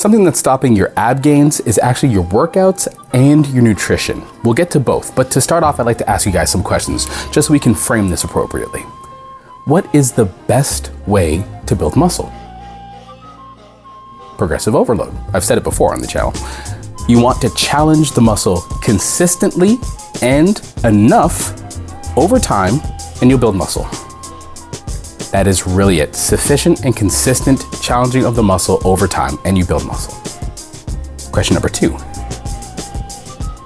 something that's stopping your ab gains is actually your workouts and your nutrition. We'll get to both, but to start off, I'd like to ask you guys some questions just so we can frame this appropriately. What is the best way to build muscle? Progressive overload. I've said it before on the channel. You want to challenge the muscle consistently and enough over time, and you'll build muscle. That is really it. Sufficient and consistent challenging of the muscle over time, and you build muscle. Question number 2.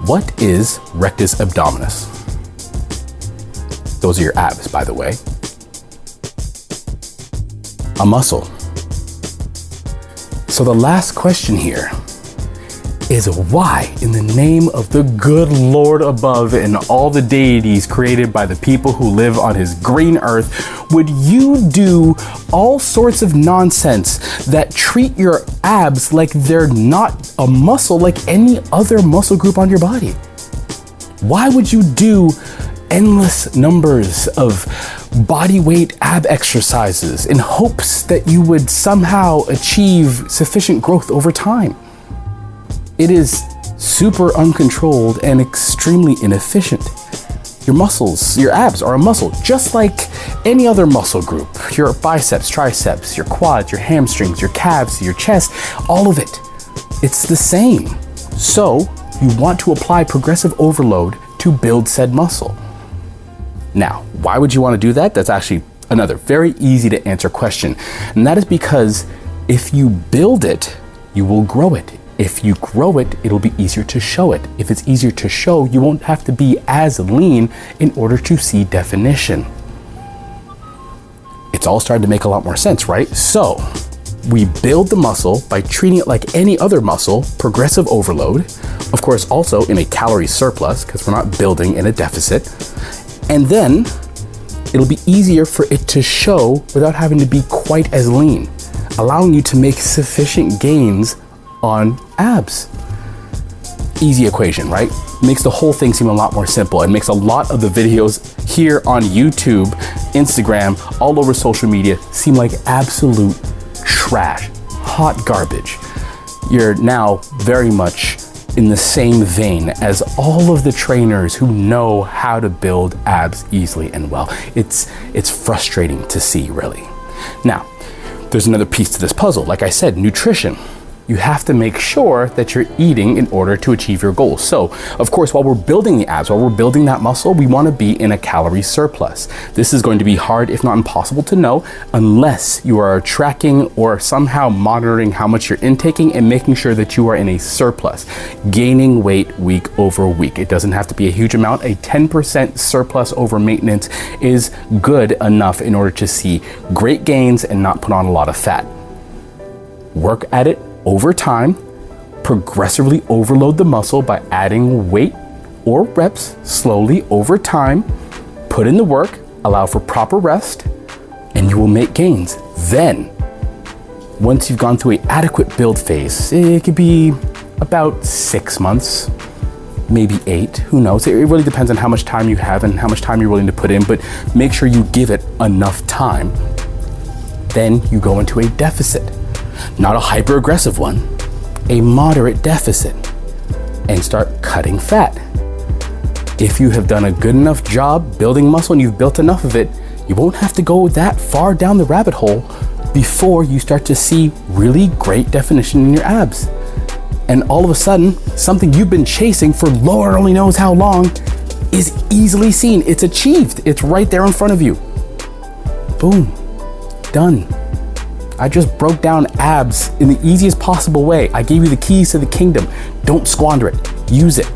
What is rectus abdominis? Those are your abs, by the way. A muscle. So the last question here is, why in the name of the good Lord above and all the deities created by the people who live on his green earth would you do all sorts of nonsense that treat your abs like they're not a muscle like any other muscle group on your body? Why would you do endless numbers of body weight ab exercises in hopes that you would somehow achieve sufficient growth over time? It is super uncontrolled and extremely inefficient. Your muscles, your abs are a muscle, just like any other muscle group. Your biceps, triceps, your quads, your hamstrings, your calves, your chest, all of it. It's the same. So you want to apply progressive overload to build said muscle. Now, why would you want to do that? That's actually another very easy to answer question. And that is because if you build it, you will grow it. If you grow it, it'll be easier to show it. If it's easier to show, you won't have to be as lean in order to see definition. It's all starting to make a lot more sense, right? So we build the muscle by treating it like any other muscle, progressive overload, of course, also in a calorie surplus, because we're not building in a deficit. And then it'll be easier for it to show without having to be quite as lean, allowing you to make sufficient gains on abs. Easy equation, right? Makes the whole thing seem a lot more simple and makes a lot of the videos here on YouTube, Instagram, all over social media seem like absolute trash, hot garbage. You're now very much in the same vein as all of the trainers who know how to build abs easily and well. It's frustrating to see, really. Now, there's another piece to this puzzle. Like I said, nutrition. You have to make sure that you're eating in order to achieve your goals. So, of course, while we're building the abs, while we're building that muscle, we want to be in a calorie surplus. This is going to be hard, if not impossible, to know unless you are tracking or somehow monitoring how much you're intaking and making sure that you are in a surplus, gaining weight week over week. It doesn't have to be a huge amount. A 10% surplus over maintenance is good enough in order to see great gains and not put on a lot of fat. Work at it over time, progressively overload the muscle by adding weight or reps slowly over time, put in the work, allow for proper rest, and you will make gains. Then, once you've gone through an adequate build phase, it could be about 6 months, maybe 8, who knows? It really depends on how much time you have and how much time you're willing to put in, but make sure you give it enough time. Then you go into a deficit. Not a hyper aggressive one, a moderate deficit, and start cutting fat. If you have done a good enough job building muscle and you've built enough of it, you won't have to go that far down the rabbit hole before you start to see really great definition in your abs. And all of a sudden, something you've been chasing for Lord only knows how long is easily seen. It's achieved. It's right there in front of you. Boom, done. I just broke down abs in the easiest possible way. I gave you the keys to the kingdom. Don't squander it. Use it.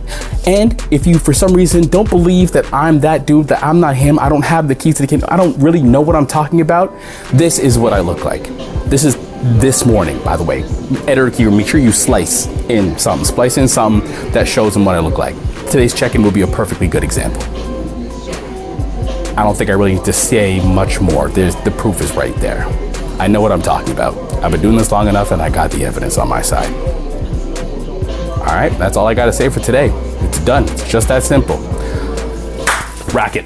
And if you, for some reason, don't believe that I'm that dude, that I'm not him, I don't have the keys to the kingdom, I don't really know what I'm talking about, this is what I look like. This is this morning, by the way. Editor keyword, make sure you splice in something that shows them what I look like. Today's check-in will be a perfectly good example. I don't think I really need to say much more. The proof is right there. I know what I'm talking about. I've been doing this long enough and I got the evidence on my side. All right, that's all I got to say for today. It's done. It's just that simple. Rack it.